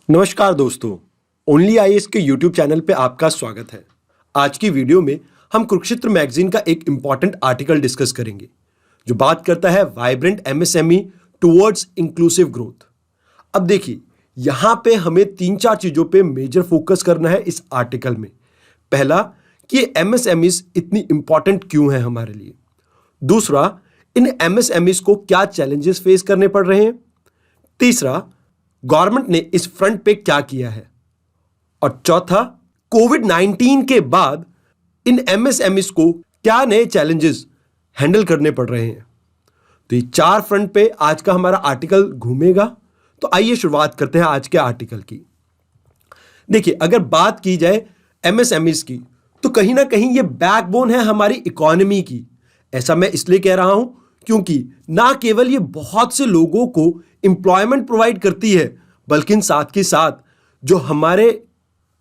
नमस्कार दोस्तों, only IAS के यूट्यूब चैनल पे आपका स्वागत है। आज की वीडियो में हम कुरुक्षेत्र मैगजीन का एक इंपॉर्टेंट आर्टिकल डिस्कस करेंगे जो बात करता है vibrant MSME towards inclusive growth. अब देखिए, यहाँ पे हमें 3-4 चीज़ों पे मेजर फोकस करना है इस आर्टिकल में। पहला कि एमएसएमईज इतनी इंपॉर्टेंट क्यों है हमारे लिए। दूसरा, इन एमएसएमईज को क्या चैलेंजेस फेस करने पड़ रहे हैं। तीसरा, गवर्नमेंट ने इस फ्रंट पे क्या किया है। और चौथा, कोविड-19 के बाद इन एमएसएमईज को क्या नए चैलेंजेस हैंडल करने पड़ रहे हैं। तो ये 4 फ्रंट पे आज का हमारा आर्टिकल घूमेगा। तो आइए शुरुआत करते हैं आज के आर्टिकल की। देखिए, अगर बात की जाए एमएसएमईज की तो कहीं ना कहीं ये बैकबोन है हमारी इकोनॉमी की। ऐसा मैं इसलिए कह रहा हूं क्योंकि ना केवल ये बहुत से लोगों को एम्प्लॉयमेंट प्रोवाइड करती है, बल्कि साथ के साथ जो हमारे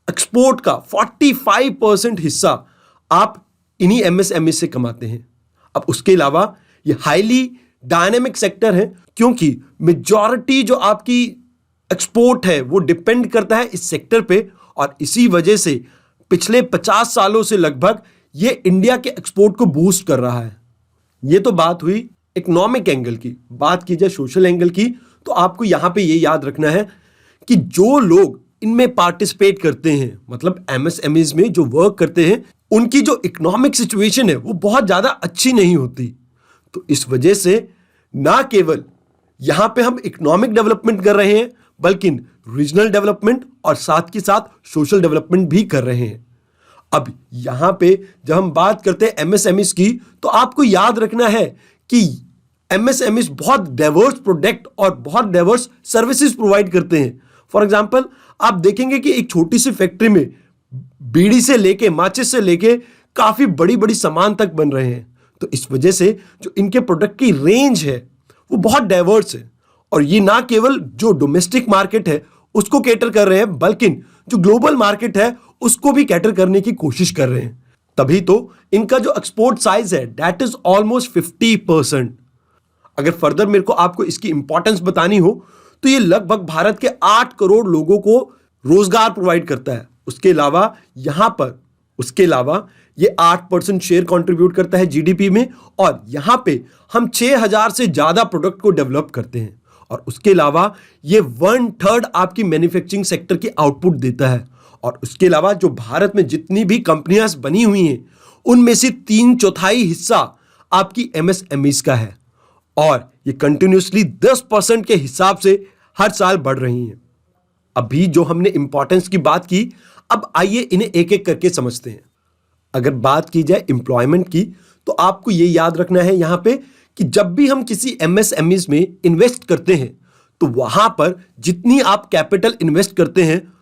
एक्सपोर्ट का 45% हिस्सा आप इन्हीं एमएसएमई से कमाते हैं। अब उसके अलावा ये हाईली डायनेमिक सेक्टर है क्योंकि मेजॉरिटी जो आपकी एक्सपोर्ट है वो डिपेंड करता है इस सेक्टर पे। और इसी वजह से पिछले 50 सालों से लगभग ये इंडिया के एक्सपोर्ट को बूस्ट कर रहा है। ये तो बात हुई इकोनॉमिक एंगल की। बात की जाए सोशल एंगल की तो आपको यहां पे ये याद रखना है कि जो लोग इनमें पार्टिसिपेट करते हैं, मतलब एमएसएमईज में जो वर्क करते हैं, उनकी जो इकोनॉमिक सिचुएशन है वो बहुत ज्यादा अच्छी नहीं होती। तो इस वजह से ना केवल यहां पे हम इकोनॉमिक डेवलपमेंट कर रहे हैं, बल्कि रीजनल डेवलपमेंट और साथ के साथ सोशल डेवलपमेंट भी कर रहे हैं। अब यहां पे जब हम बात करते हैं एमएसएमईज की तो आपको याद रखना है कि एमएसएमईज बहुत डाइवर्स प्रोडक्ट और बहुत डाइवर्स सर्विसेज प्रोवाइड करते हैं। फॉर एग्जांपल, आप देखेंगे कि एक छोटी सी फैक्ट्री में बीड़ी से लेके माचिस से लेके काफी बड़ी बड़ी सामान तक बन रहे हैं। तो इस वजह से जो इनके प्रोडक्ट की रेंज है वो बहुत डाइवर्स है। और ये ना केवल जो डोमेस्टिक मार्केट है उसको कैटर कर रहे हैं, बल्कि जो ग्लोबल मार्केट है उसको भी कैटर करने की कोशिश कर रहे हैं। तभी तो इनका जो एक्सपोर्ट साइज है दैट इज ऑलमोस्ट 50%। अगर फर्दर मेरे को आपको इसकी इंपॉर्टेंस बतानी हो तो ये लगभग भारत के 8 करोड़ लोगों को रोजगार प्रोवाइड करता है। उसके अलावा ये 8% शेयर कंट्रीब्यूट करता है जीडीपी में। और यहां पे हम 6000 से ज्यादा प्रोडक्ट को डेवलप करते हैं। और उसके अलावा ये 1/3 आपकी मैन्युफैक्चरिंग सेक्टर की आउटपुट देता है। और उसके अलावा जो भारत में जितनी भी कंपनियां बनी हुई हैं उनमें से 3/4 हिस्सा आपकी एमएसएमईज का है। और ये कंटिन्यूसली 10% के हिसाब से हर साल बढ़ रही हैं। अभी जो हमने इंपॉर्टेंस की बात की, अब आइए इन्हें एक एक करके समझते हैं। अगर बात की जाए एम्प्लॉयमेंट की तो आपको ये याद रखना है यहां पे कि जब भी हम किसी एमएसएमईज में इन्वेस्ट करते हैं तो वहां पर जितनी आप कैपिटल इन्वेस्ट करते हैं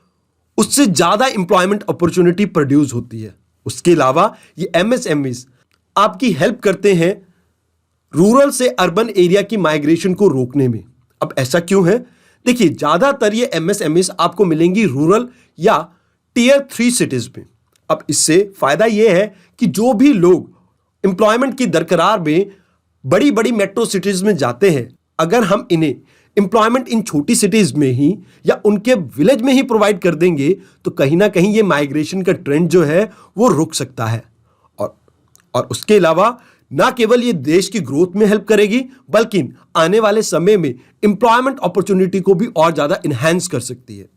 उससे ज्यादा एम्प्लॉयमेंट अपॉर्चुनिटी प्रोड्यूस होती है। उसके अलावा ये एमएसएमईज आपकी हेल्प करते हैं रूरल से अर्बन एरिया की माइग्रेशन को रोकने में। अब ऐसा क्यों है? देखिए, ज्यादातर ये एमएसएमईज आपको मिलेंगी रूरल या टियर 3 सिटीज में। अब इससे फायदा यह है कि जो भी लोग एम्प्लॉयमेंट की दरकार में बड़ी बड़ी मेट्रो सिटीज में जाते हैं, अगर हम इन्हें एम्प्लॉयमेंट इन छोटी सिटीज में ही या उनके विलेज में ही प्रोवाइड कर देंगे तो कहीं ना कहीं ये माइग्रेशन का ट्रेंड जो है वो रुक सकता है। और उसके अलावा ना केवल ये देश की ग्रोथ में हेल्प करेगी, बल्कि आने वाले समय में एम्प्लॉयमेंट अपॉर्चुनिटी को भी और ज्यादा इनहैंस कर सकती है।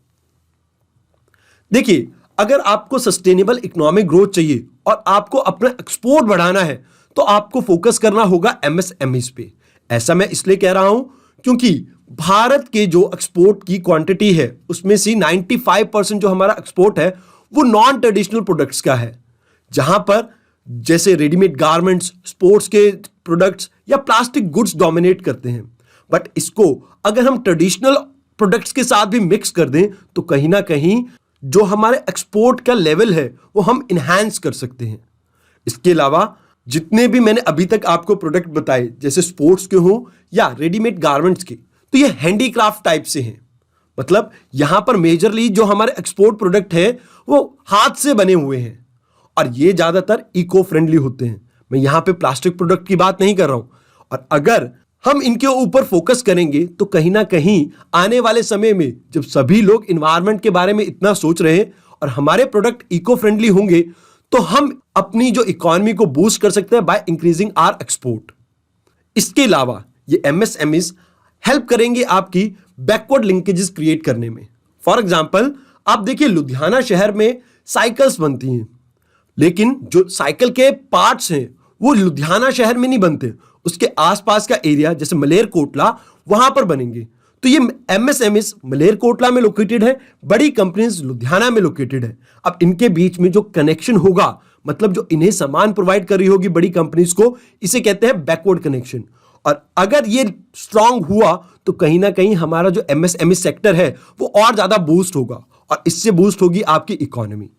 देखिए, अगर आपको सस्टेनेबल इकोनॉमिक ग्रोथ चाहिए और आपको अपना एक्सपोर्ट बढ़ाना है तो आपको फोकस करना होगा एमएसएमईज पे। ऐसा मैं इसलिए कह रहा हूं क्योंकि भारत के जो एक्सपोर्ट की क्वांटिटी है उसमें से 95% जो हमारा एक्सपोर्ट है वो नॉन ट्रेडिशनल प्रोडक्ट्स का है, जहां पर जैसे रेडीमेड गारमेंट्स, स्पोर्ट्स के प्रोडक्ट्स या प्लास्टिक गुड्स डोमिनेट करते हैं। बट इसको अगर हम ट्रेडिशनल प्रोडक्ट्स के साथ भी मिक्स कर दें तो कहीं ना कहीं जो हमारे एक्सपोर्ट का लेवल है वो हम इनहैंस कर सकते हैं। इसके अलावा जितने भी मैंने अभी तक आपको प्रोडक्ट बताए, जैसे स्पोर्ट्स के हों या रेडीमेड गारमेंट्स के, तो ये हैंडीक्राफ्ट टाइप से हैं। मतलब यहां पर मेजरली जो हमारे एक्सपोर्ट प्रोडक्ट है वो हाथ से बने हुए हैं और ये ज्यादातर इको फ्रेंडली होते हैं। मैं यहां पे प्लास्टिक प्रोडक्ट की बात नहीं कर रहा हूं। और अगर हम इनके ऊपर फोकस करेंगे तो कहीं ना कहीं आने वाले समय में जब सभी लोग इन्वायरमेंट के बारे में इतना सोच रहे हैं और हमारे प्रोडक्ट इको फ्रेंडली होंगे तो हम अपनी जो इकोनॉमी को बूस्ट कर सकते हैं बाय इंक्रीजिंग आवर एक्सपोर्ट। इसके अलावा ये एमएसएमईज हेल्प करेंगे आपकी बैकवर्ड लिंकेजेस क्रिएट करने में। फॉर एग्जांपल आप देखिए लुधियाना शहर में साइकिल्स बनती हैं, लेकिन जो साइकिल के पार्ट्स हैं वो लुधियाना शहर में नहीं बनते, उसके आसपास का एरिया जैसे मलेरकोटला वहां पर बनेंगे। तो ये एमएसएमईज मलेरकोटला में लोकेटेड है, बड़ी कंपनीज लुधियाना में लोकेटेड है। अब इनके बीच में जो कनेक्शन होगा, मतलब जो इन्हें सामान प्रोवाइड कर रही होगी बड़ी कंपनीज को, इसे कहते हैं बैकवर्ड कनेक्शन। और अगर ये स्ट्रांग हुआ तो कहीं ना कहीं हमारा जो एमएसएमई सेक्टर है वो और ज्यादा बूस्ट होगा और इससे बूस्ट होगी आपकी इकोनॉमी।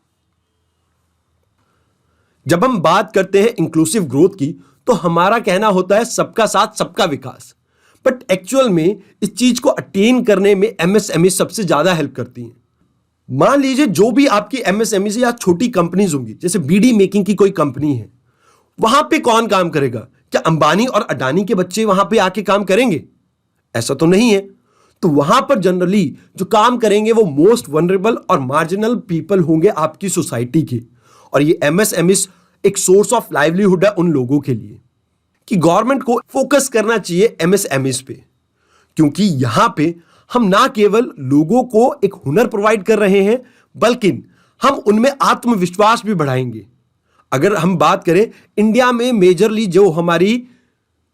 जब हम बात करते हैं इंक्लूसिव ग्रोथ की तो हमारा कहना होता है सबका साथ सबका विकास, बट एक्चुअल में इस चीज को अटेन करने में एमएसएमई सबसे ज्यादा हेल्प करती हैं। मान लीजिए जो भी आपकी एमएसएमई या छोटी कंपनीज होंगी, जैसे बीडी मेकिंग की कोई कंपनी है, वहां पे कौन काम करेगा? क्या अंबानी और अडानी के बच्चे वहां पे आके काम करेंगे? ऐसा तो नहीं है। तो वहां पर जनरली जो काम करेंगे वो मोस्ट वनरेबल और मार्जिनल पीपल होंगे आपकी सोसाइटी के। और ये एमएसएमईज एक सोर्स ऑफ लाइवलीहुड है उन लोगों के लिए कि गवर्नमेंट को फोकस करना चाहिए एमएसएमईज पे, क्योंकि यहां पे हम ना केवल लोगों को एक हुनर प्रोवाइड कर रहे हैं बल्कि हम उनमें आत्मविश्वास भी बढ़ाएंगे। अगर हम बात करें इंडिया में मेजरली जो हमारी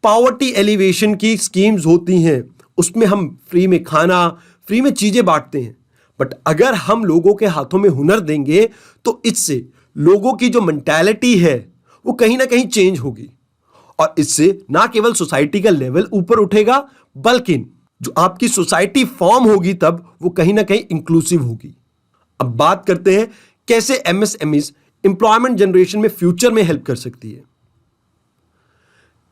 पॉवर्टी एलिवेशन की स्कीम्स होती हैं उसमें हम फ्री में खाना, फ्री में चीजें बांटते हैं, बट अगर हम लोगों के हाथों में हुनर देंगे तो इससे लोगों की जो मेंटालिटी है वो कहीं ना कहीं चेंज होगी और इससे ना केवल सोसाइटी का लेवल ऊपर उठेगा बल्कि जो आपकी सोसाइटी फॉर्म होगी तब वो कहीं ना कहीं इंक्लूसिव होगी। अब बात करते हैं कैसे एमएसएमईज एम्प्लॉयमेंट जनरेशन में फ्यूचर में हेल्प कर सकती है।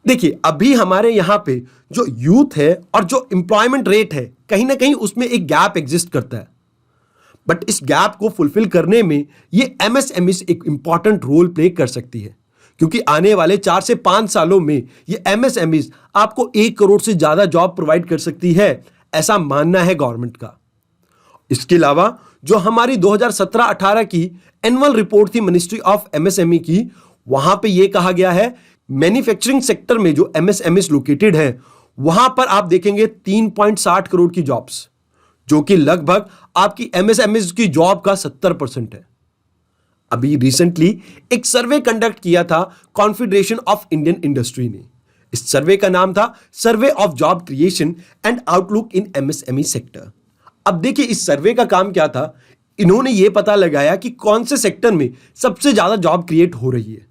देखिए अभी हमारे यहां पे जो यूथ है और जो एम्प्लॉयमेंट रेट है कहीं ना कहीं उसमें एक गैप एग्जिस्ट करता है, बट इस गैप को फुलफिल करने में ये एमएसएमईज एक इंपॉर्टेंट रोल प्ले कर सकती है, क्योंकि आने वाले 4 से 5 सालों में ये एमएसएमईज आपको 1 करोड़ से ज्यादा जॉब प्रोवाइड कर सकती है, ऐसा मानना है गवर्नमेंट का। इसके अलावा जो हमारी 2017-18 की एनुअल रिपोर्ट थी मिनिस्ट्री ऑफ एमएसएमई की, वहां पे ये कहा गया है मैन्युफैक्चरिंग सेक्टर में जो एमएसएमईज लोकेटेड है वहां पर आप देखेंगे 3.60 करोड़ की जॉब्स, जो कि लगभग आपकी एमएसएमईज की जॉब का 70% है। अभी रिसेंटली एक सर्वे कंडक्ट किया था कॉन्फेडरेशन ऑफ इंडियन इंडस्ट्री ने। इस सर्वे का नाम था survey of job creation and outlook in MSME sector. अब देखिए इस सर्वे का काम क्या था, इन्होंने ये पता लगाया कि कौन से सेक्टर में सबसे ज्यादा जॉब क्रिएट हो रही है।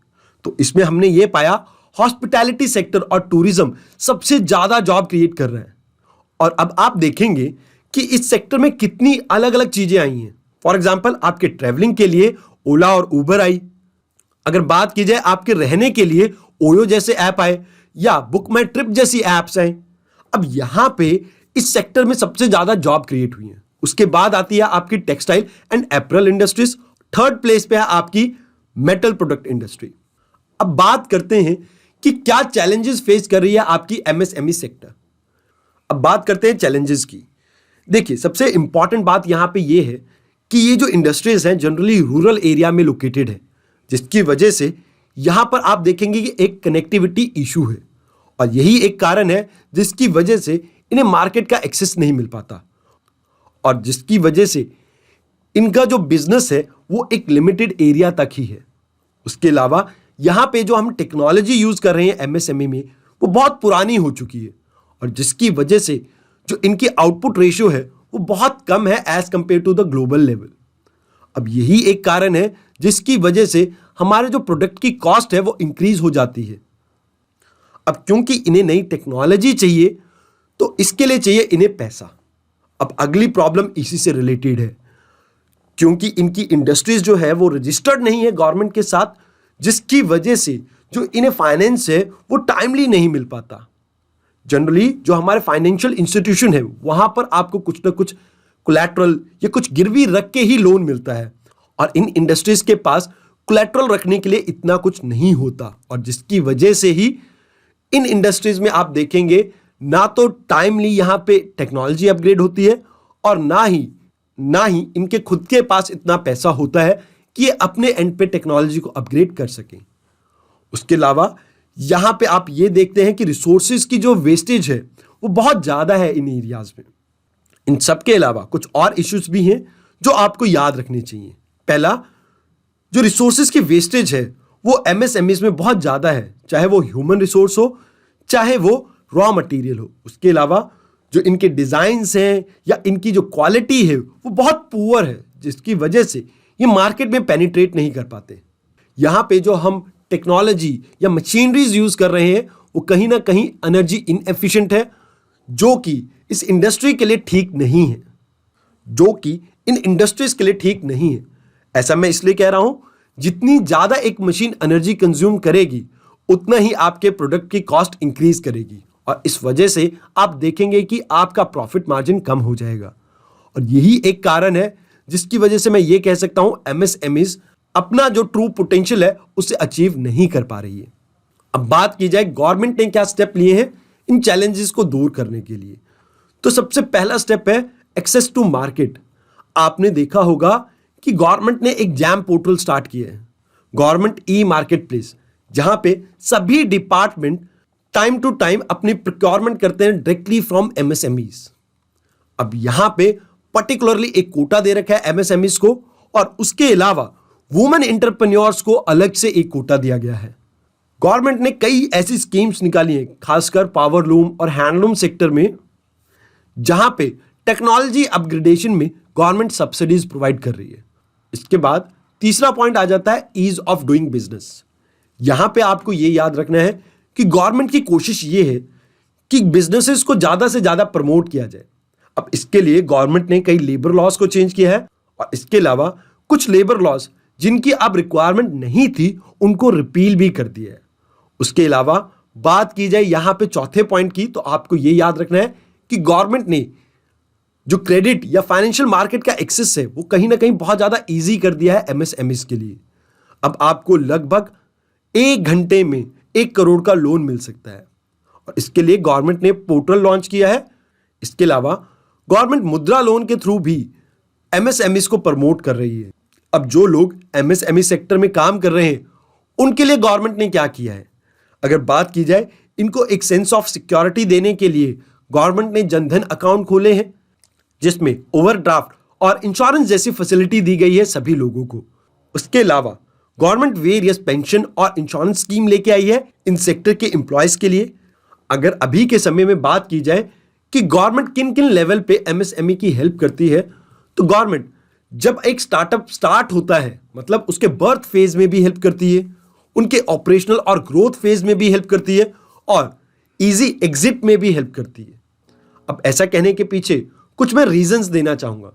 तो इसमें हमने ये पाया हॉस्पिटैलिटी सेक्टर और टूरिज्म सबसे ज्यादा जॉब क्रिएट कर रहे हैं। और अब आप देखेंगे कि इस सेक्टर में कितनी अलग अलग चीजें आई हैं। फॉर एग्जाम्पल आपके ट्रेवलिंग के लिए ओला और उबर आई, अगर बात की जाए आपके रहने के लिए ओयो जैसे ऐप आए या बुक माई ट्रिप जैसी ऐप्स आए। अब यहां पे इस सेक्टर में सबसे ज्यादा जॉब क्रिएट हुई है। उसके बाद आती है आपकी textile and apparel industries, third place पे है आपकी मेटल प्रोडक्ट इंडस्ट्री। अब बात करते हैं कि क्या चैलेंजेस फेस कर रही है आपकी एमएसएमई सेक्टर। अब बात करते हैं चैलेंजेस की। देखिए सबसे इंपॉर्टेंट बात यहां पे ये है कि ये जो इंडस्ट्रीज हैं जनरली रूरल एरिया में लोकेटेड है, जिसकी वजह से यहां पर आप देखेंगे कि एक कनेक्टिविटी इशू है और यही एक कारण है जिसकी वजह से इन्हें मार्केट का एक्सेस नहीं मिल पाता और जिसकी वजह से इनका जो बिजनेस है वो एक लिमिटेड एरिया तक ही है। उसके अलावा यहां पे जो हम टेक्नोलॉजी यूज कर रहे हैं एमएसएमई में वो बहुत पुरानी हो चुकी है और जिसकी वजह से जो इनकी आउटपुट रेशियो है वो बहुत कम है as compared to the global level. अब यही एक कारण है जिसकी वजह से हमारे जो प्रोडक्ट की कॉस्ट है वो इंक्रीज हो जाती है। अब क्योंकि इन्हें नई टेक्नोलॉजी चाहिए तो इसके लिए चाहिए इन्हें पैसा। अब अगली प्रॉब्लम इसी से रिलेटेड है, क्योंकि इनकी इंडस्ट्रीज जो है वो रजिस्टर्ड नहीं है गवर्नमेंट के साथ, जिसकी वजह से जो इन्हें फाइनेंस है वो टाइमली नहीं मिल पाता। जनरली जो हमारे फाइनेंशियल इंस्टीट्यूशन है वहां पर आपको कुछ ना कुछ कोलैटरल या कुछ गिरवी रख के ही लोन मिलता है और इन इंडस्ट्रीज के पास कोलैटरल रखने के लिए इतना कुछ नहीं होता और जिसकी वजह से ही इन इंडस्ट्रीज में आप देखेंगे ना तो टाइमली यहां पे टेक्नोलॉजी अपग्रेड होती है और ना ही इनके खुद के पास इतना पैसा होता है कि ये अपने एंड पे टेक्नोलॉजी को अपग्रेड कर सकें। उसके अलावा यहां पे आप ये देखते हैं कि रिसोर्सेज की जो वेस्टेज है वो बहुत ज्यादा है इन एरियाज में। इन सब के अलावा कुछ और इश्यूज भी हैं जो आपको याद रखने चाहिए। पहला, जो रिसोर्सेज की वेस्टेज है वो एमएसएमईज में बहुत ज्यादा है, चाहे वो ह्यूमन रिसोर्स हो चाहे वो रॉ मटेरियल हो। उसके अलावा जो इनके डिजाइन्स हैं या इनकी जो क्वालिटी है वो बहुत पुअर है, जिसकी वजह से ये मार्केट में पेनिट्रेट नहीं कर पाते। यहां पे जो हम टेक्नोलॉजी या मशीनरीज यूज कर रहे हैं वो कहीं ना कहीं एनर्जी इनएफिशिएंट है, जो कि इस इंडस्ट्री के लिए ठीक नहीं है, जो कि इन इंडस्ट्रीज के लिए ठीक नहीं है। ऐसा मैं इसलिए कह रहा हूं, जितनी ज्यादा एक मशीन एनर्जी कंज्यूम करेगी उतना ही आपके प्रोडक्ट की कॉस्ट इंक्रीज करेगी और इस वजह से आप देखेंगे कि आपका प्रॉफिट मार्जिन कम हो जाएगा। और यही एक कारण है जिसकी वजह से मैं ये कह सकता हूं एमएसएमईज अपना जो ट्रू पोटेंशियल है उसे अचीव नहीं कर पा रही है। अब बात की जाए गवर्नमेंट ने क्या स्टेप लिए हैं इन चैलेंजेस को दूर करने के लिए, तो सबसे पहला स्टेप है एक्सेस टू मार्केट। आपने देखा होगा कि गवर्नमेंट ने एक जैम पोर्टल स्टार्ट किया है, गवर्नमेंट ई मार्केट प्लेस, जहां पे सभी डिपार्टमेंट टाइम टू टाइम अपनी प्रोक्योरमेंट करते हैं डायरेक्टली फ्रॉम एमएसएमईज। अब यहां पे पर्टिकुलरली एक कोटा दे रखा है एमएसएमईज को और उसके अलावा वुमेन एंटरप्रेन्योर्स को अलग से एक कोटा दिया गया है। गवर्नमेंट ने कई ऐसी स्कीम्स निकाली हैं, खासकर पावरलूम और हैंडलूम सेक्टर में, जहां पे टेक्नोलॉजी अपग्रेडेशन में गवर्नमेंट सब्सिडीज प्रोवाइड कर रही है। इसके बाद तीसरा पॉइंट आ जाता है ईज ऑफ डूइंग बिजनेस। यहां पे आपको यह याद रखना है कि गवर्नमेंट की कोशिश यह है कि बिजनेसेस को ज्यादा से ज्यादा प्रमोट किया जाए। अब इसके लिए गवर्नमेंट ने कई लेबर लॉज को चेंज किया है और इसके अलावा कुछ लेबर लॉज जिनकी अब रिक्वायरमेंट नहीं थी उनको रिपील भी कर दिया है। उसके अलावा बात की जाए यहां पे चौथे पॉइंट की, तो आपको यह याद रखना है कि गवर्नमेंट ने जो क्रेडिट या फाइनेंशियल मार्केट का एक्सेस है वो कहीं ना कहीं बहुत ज्यादा इजी कर दिया है एमएसएमईज के लिए। अब आपको लगभग 1 घंटे में 1 करोड़ का लोन मिल सकता है और इसके लिए गवर्नमेंट ने पोर्टल लॉन्च किया है। इसके अलावा गवर्नमेंट मुद्रा लोन के थ्रू भी एमएसएमईज को प्रमोट कर रही है। अब जो लोग एमएसएमई सेक्टर में काम कर रहे हैं उनके लिए गवर्नमेंट ने क्या किया है, अगर बात की जाए, इनको एक सेंस ऑफ सिक्योरिटी देने के लिए गवर्नमेंट ने जनधन अकाउंट खोले हैं, जिसमें ओवरड्राफ्ट और इंश्योरेंस जैसी फैसिलिटी दी गई है सभी लोगों को। उसके अलावा गवर्नमेंट वेरियस पेंशन और इंश्योरेंस स्कीम लेके आई है इन सेक्टर के एम्प्लॉयज के लिए। अगर अभी के समय में बात की जाए कि गवर्नमेंट किन किन लेवल पे एमएसएमई की हेल्प करती है, तो गवर्नमेंट जब एक स्टार्टअप स्टार्ट होता है, मतलब उसके बर्थ फेज में भी हेल्प करती है, उनके ऑपरेशनल और ग्रोथ फेज में भी हेल्प करती है और इजी एग्जिट में भी हेल्प करती है। अब ऐसा कहने के पीछे कुछ मैं रीजंस देना चाहूंगा।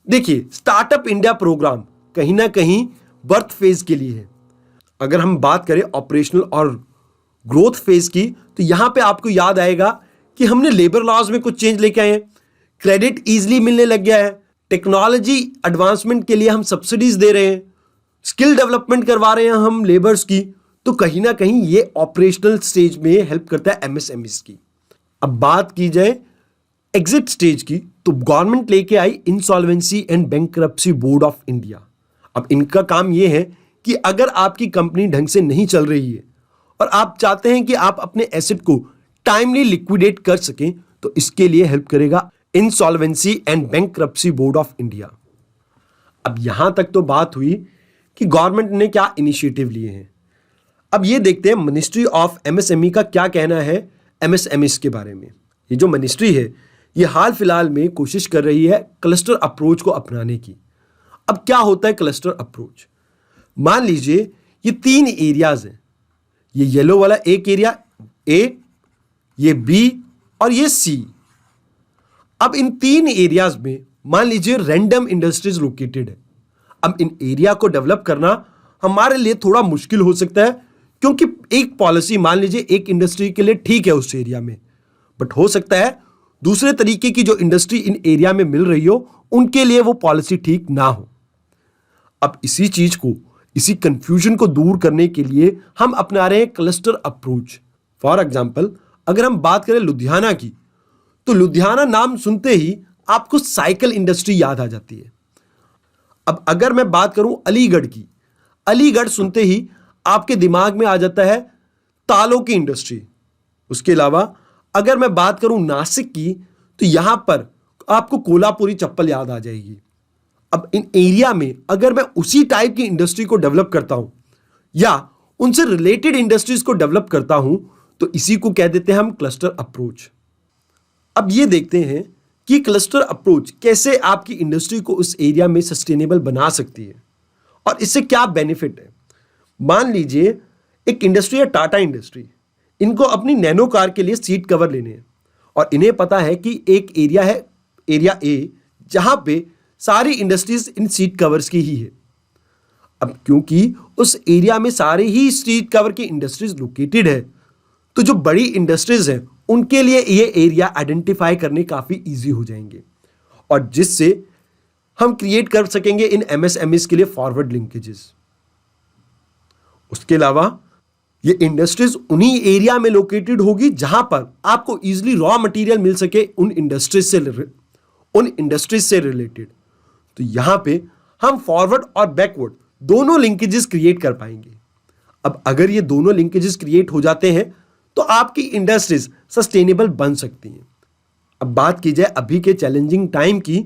देखिए, स्टार्टअप इंडिया प्रोग्राम कहीं ना कहीं बर्थ फेज के लिए है। अगर हम बात करें ऑपरेशनल और ग्रोथ फेज की, तो यहां पे आपको याद आएगा कि हमने लेबर लॉज में कुछ चेंज लेके आए हैं, क्रेडिट इजीली मिलने लग गया है, टेक्नोलॉजी एडवांसमेंट के लिए हम सब्सिडीज दे रहे हैं, स्किल डेवलपमेंट करवा रहे हैं हम लेबर्स की। तो कहीं ना कहीं ये ऑपरेशनल स्टेज में हेल्प करता है एमएसएमईज की। अब बात की जाए एग्जिट स्टेज की, तो गवर्नमेंट लेके आई insolvency and bankruptcy board of India. अब इनका काम यह है कि अगर आपकी कंपनी ढंग से नहीं चल रही है और आप चाहते हैं कि आप अपने एसेट को टाइमली लिक्विडेट कर सकें, तो इसके लिए हेल्प करेगा insolvency and bankruptcy board of India. अब यहां तक तो बात हुई कि गवर्नमेंट ने क्या इनिशिएटिव लिए हैं। अब ये देखते हैं मिनिस्ट्री ऑफ एमएसएमई का क्या कहना है एमएसएमईज के बारे में। ये जो मिनिस्ट्री है ये हाल फिलहाल में कोशिश कर रही है क्लस्टर अप्रोच को अपनाने की। अब क्या होता है क्लस्टर अप्रोच? मान लीजिए ये 3 एरियाज हैं, ये येलो वाला एक एरिया ए, ये बी और ये सी। अब इन 3 एरियाज में मान लीजिए रैंडम इंडस्ट्रीज लोकेटेड है। अब इन एरिया को डेवलप करना हमारे लिए थोड़ा मुश्किल हो सकता है, क्योंकि एक पॉलिसी मान लीजिए एक इंडस्ट्री के लिए ठीक है उस एरिया में, बट हो सकता है दूसरे तरीके की जो इंडस्ट्री इन एरिया में मिल रही हो उनके लिए वो पॉलिसी ठीक ना हो। अब इसी कंफ्यूजन को दूर करने के लिए हम अपना रहे हैं क्लस्टर अप्रोच। फॉर एग्जाम्पल, अगर हम बात करें लुधियाना की, तो लुधियाना नाम सुनते ही आपको साइकिल इंडस्ट्री याद आ जाती है। अब अगर मैं बात करूं अलीगढ़ की, अलीगढ़ सुनते ही आपके दिमाग में आ जाता है तालों की इंडस्ट्री। उसके अलावा अगर मैं बात करूं नासिक की, तो यहां पर आपको कोल्हापुरी चप्पल याद आ जाएगी। अब इन एरिया में अगर मैं उसी टाइप की इंडस्ट्री को डेवलप करता हूं या उनसे रिलेटेड इंडस्ट्रीज को डेवलप करता हूं, तो इसी को कह देते हैं हम क्लस्टर अप्रोच। अब ये देखते हैं कि क्लस्टर अप्रोच कैसे आपकी इंडस्ट्री को उस एरिया में सस्टेनेबल बना सकती है और इससे क्या बेनिफिट है। मान लीजिए एक इंडस्ट्री है टाटा इंडस्ट्री, इनको अपनी नैनो कार के लिए सीट कवर लेने हैं और इन्हें पता है कि एक एरिया है, एरिया ए, जहां पे सारी इंडस्ट्रीज इन सीट कवर्स की ही है। अब क्योंकि उस एरिया में सारे ही सीट कवर की इंडस्ट्रीज लोकेटेड है, तो जो बड़ी इंडस्ट्रीज हैं उनके लिए ये एरिया आइडेंटिफाई करने काफी इजी हो जाएंगे और जिससे हम क्रिएट कर सकेंगे इन एमएसएमईज के लिए फॉरवर्ड लिंकेजेस। उसके अलावा ये इंडस्ट्रीज उन्हीं एरिया में लोकेटेड होगी जहां पर आपको इजीली रॉ मटेरियल मिल सके उन इंडस्ट्रीज से रिलेटेड। तो यहां पे हम फॉरवर्ड और बैकवर्ड दोनों लिंकेजेस क्रिएट कर पाएंगे। अब अगर ये दोनों लिंकेजेस क्रिएट हो जाते हैं तो आपकी इंडस्ट्रीज सस्टेनेबल बन सकती हैं। अब बात की जाए अभी के चैलेंजिंग टाइम की,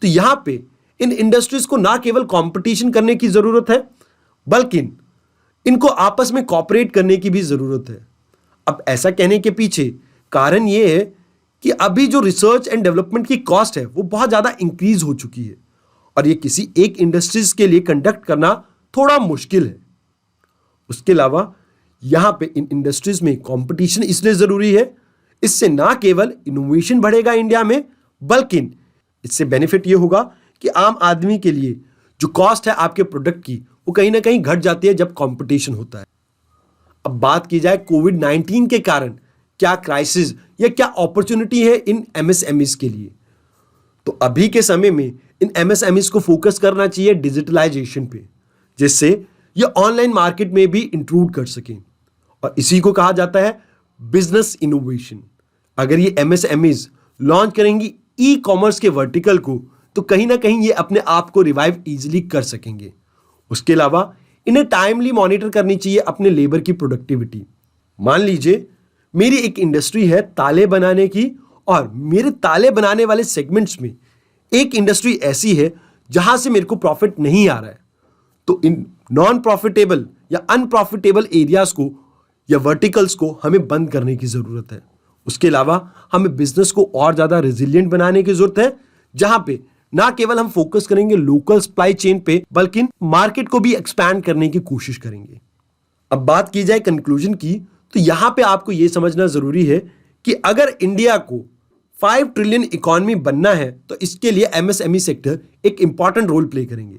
तो यहां पे इन इंडस्ट्रीज को ना केवल कंपटीशन करने की जरूरत है, बल्कि इनको आपस में कॉपरेट करने की भी जरूरत है। अब ऐसा कहने के पीछे कारण यह है कि अभी जो रिसर्च एंड डेवलपमेंट की कॉस्ट है वो बहुत ज्यादा इंक्रीज हो चुकी है और ये किसी एक इंडस्ट्रीज के लिए कंडक्ट करना थोड़ा मुश्किल है। उसके अलावा यहां पे इन इंडस्ट्रीज में कंपटीशन इसलिए जरूरी है, इससे ना केवल इनोवेशन बढ़ेगा इंडिया में, बल्कि इससे बेनिफिट ये होगा कि आम आदमी के लिए जो कॉस्ट है आपके प्रोडक्ट की वो कहीं ना कहीं घट जाती है जब कंपटीशन होता है। अब बात की जाए कोविड-19 के कारण क्या क्राइसिस या क्या अपॉर्चुनिटी है इन एमएसएमईज के लिए, तो अभी के समय में इन एमएसएमईज को फोकस करना चाहिए डिजिटलाइजेशन पे, जिससे ये ऑनलाइन मार्केट में भी इंक्लूड कर सकें और इसी को कहा जाता है बिजनेस इनोवेशन। अगर ये एमएसएमईज लॉन्च करेंगी ई कॉमर्स के वर्टिकल को, तो कहीं ना कहीं ये अपने आप को रिवाइव इजीली कर सकेंगे। उसके अलावा इन्हें टाइमली मॉनिटर करनी चाहिए अपने लेबर की प्रोडक्टिविटी। मान लीजिए मेरी एक इंडस्ट्री है ताले बनाने की और मेरे ताले बनाने वाले सेगमेंट्स में एक इंडस्ट्री ऐसी है जहां से मेरे को प्रॉफिट नहीं आ रहा है, तो इन नॉन प्रॉफिटेबल या अनप्रॉफिटेबल एरियाज को या वर्टिकल्स को हमें बंद करने की जरूरत है। उसके अलावा हमें बिजनेस को और ज्यादा रेजिलिएंट बनाने की जरूरत है, जहां पे ना केवल हम फोकस करेंगे लोकल सप्लाई चेन पे, बल्कि मार्केट को भी एक्सपैंड करने की कोशिश करेंगे। अब बात की जाए कंक्लूजन की, तो यहां पे आपको यह समझना जरूरी है कि अगर इंडिया को 5 ट्रिलियन इकोनॉमी बनना है तो इसके लिए एमएसएमई सेक्टर एक इंपॉर्टेंट रोल प्ले करेंगे।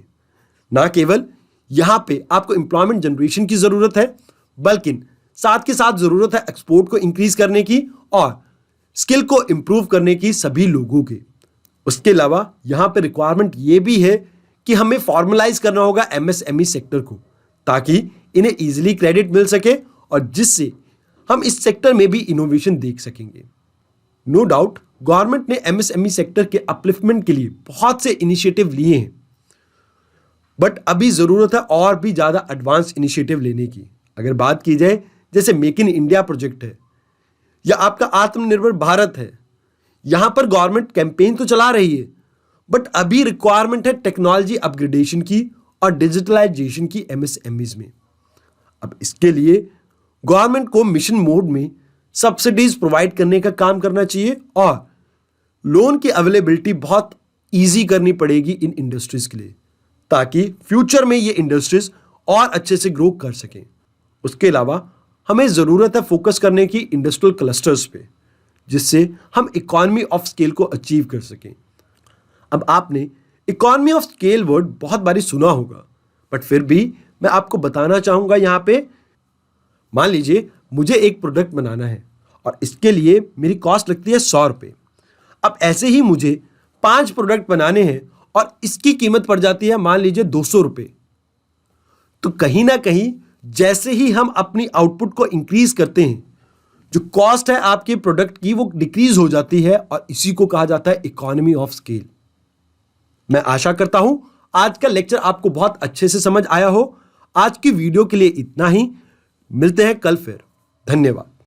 ना केवल यहां पे आपको एम्प्लॉयमेंट जनरेशन की जरूरत है, बल्कि साथ के साथ जरूरत है एक्सपोर्ट को इंक्रीज करने की और स्किल को इंप्रूव करने की सभी लोगों के। उसके अलावा यहां पे रिक्वायरमेंट ये भी है कि हमें फॉर्मलाइज करना होगा एमएसएमई सेक्टर को, ताकि इन्हें इजीली क्रेडिट मिल सके और जिससे हम इस सेक्टर में भी इनोवेशन देख सकेंगे। नो डाउट गवर्नमेंट ने एमएसएमई सेक्टर के अपलिफ्टमेंट के लिए बहुत से इनिशिएटिव लिए हैं, बट अभी जरूरत है और भी ज्यादा एडवांस इनिशिएटिव लेने की। अगर बात की जाए जैसे मेक इन इंडिया प्रोजेक्ट है या आपका आत्मनिर्भर भारत है, यहां पर गवर्नमेंट कैंपेन तो चला रही है, बट अभी रिक्वायरमेंट है टेक्नोलॉजी अपग्रेडेशन की और डिजिटलाइजेशन की एमएसएमईज में। अब इसके लिए गवर्नमेंट को मिशन मोड में सब्सिडीज प्रोवाइड करने का काम करना चाहिए और लोन की अवेलेबिलिटी बहुत इजी करनी पड़ेगी इन इंडस्ट्रीज के लिए, ताकि फ्यूचर में ये इंडस्ट्रीज और अच्छे से ग्रो कर सकें। उसके अलावा हमें जरूरत है फोकस करने की इंडस्ट्रियल क्लस्टर्स पे, जिससे हम इकोनॉमी ऑफ स्केल को अचीव कर सकें। अब आपने इकोनॉमी ऑफ स्केल वर्ड बहुत बारी सुना होगा, बट फिर भी मैं आपको बताना चाहूंगा यहां पे। मान लीजिए मुझे एक प्रोडक्ट बनाना है और इसके लिए मेरी कॉस्ट लगती है 100 रुपये। अब ऐसे ही मुझे 5 प्रोडक्ट बनाने हैं और इसकी कीमत पड़ जाती है मान लीजिए 200 रुपये। तो कहीं ना कहीं जैसे ही हम अपनी आउटपुट को इंक्रीज करते हैं, जो कॉस्ट है आपके प्रोडक्ट की वो डिक्रीज हो जाती है और इसी को कहा जाता है इकोनॉमी ऑफ स्केल। मैं आशा करता हूं आज का लेक्चर आपको बहुत अच्छे से समझ आया हो। आज की वीडियो के लिए इतना ही, मिलते हैं कल फिर। धन्यवाद।